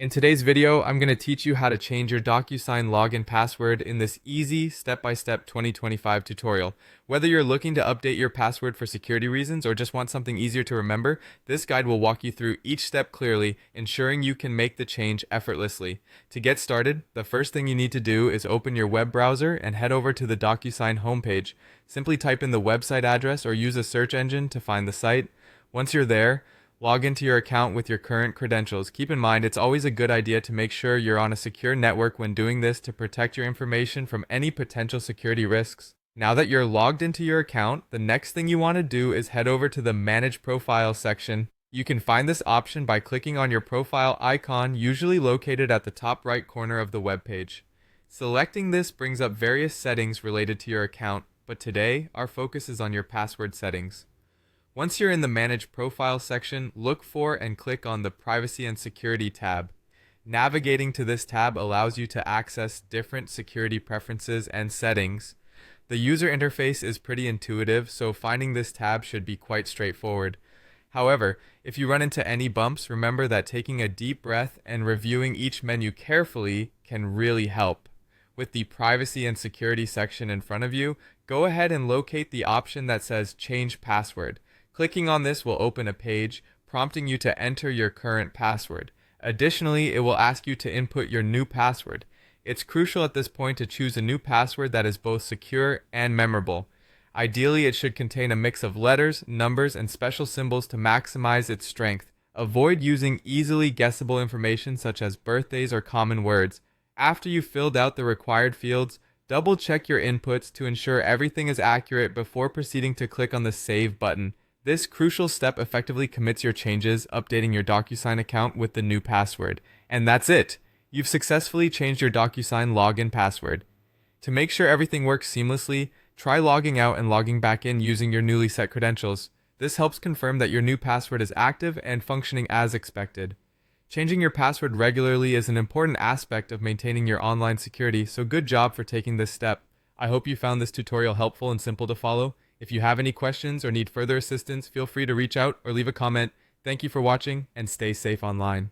In today's video, I'm going to teach you how to change your DocuSign login password in this easy step-by-step 2025 tutorial. Whether you're looking to update your password for security reasons or just want something easier to remember, this guide will walk you through each step clearly, ensuring you can make the change effortlessly. To get started, the first thing you need to do is open your web browser and head over to the DocuSign homepage. Simply type in the website address or use a search engine to find the site. Once you're there, log into your account with your current credentials. Keep in mind, it's always a good idea to make sure you're on a secure network when doing this to protect your information from any potential security risks. Now that you're logged into your account, the next thing you want to do is head over to the Manage Profile section. You can find this option by clicking on your profile icon, usually located at the top right corner of the web page. Selecting this brings up various settings related to your account, but today, our focus is on your password settings. Once you're in the Manage Profile section, look for and click on the Privacy and Security tab. Navigating to this tab allows you to access different security preferences and settings. The user interface is pretty intuitive, so finding this tab should be quite straightforward. However, if you run into any bumps, remember that taking a deep breath and reviewing each menu carefully can really help. With the Privacy and Security section in front of you, go ahead and locate the option that says Change Password. Clicking on this will open a page prompting you to enter your current password. Additionally, it will ask you to input your new password. It's crucial at this point to choose a new password that is both secure and memorable. Ideally, it should contain a mix of letters, numbers, and special symbols to maximize its strength. Avoid using easily guessable information such as birthdays or common words. After you've filled out the required fields, double check your inputs to ensure everything is accurate before proceeding to click on the Save button. This crucial step effectively commits your changes, updating your DocuSign account with the new password. And that's it! You've successfully changed your DocuSign login password. To make sure everything works seamlessly, try logging out and logging back in using your newly set credentials. This helps confirm that your new password is active and functioning as expected. Changing your password regularly is an important aspect of maintaining your online security, so good job for taking this step. I hope you found this tutorial helpful and simple to follow. If you have any questions or need further assistance, feel free to reach out or leave a comment. Thank you for watching and stay safe online.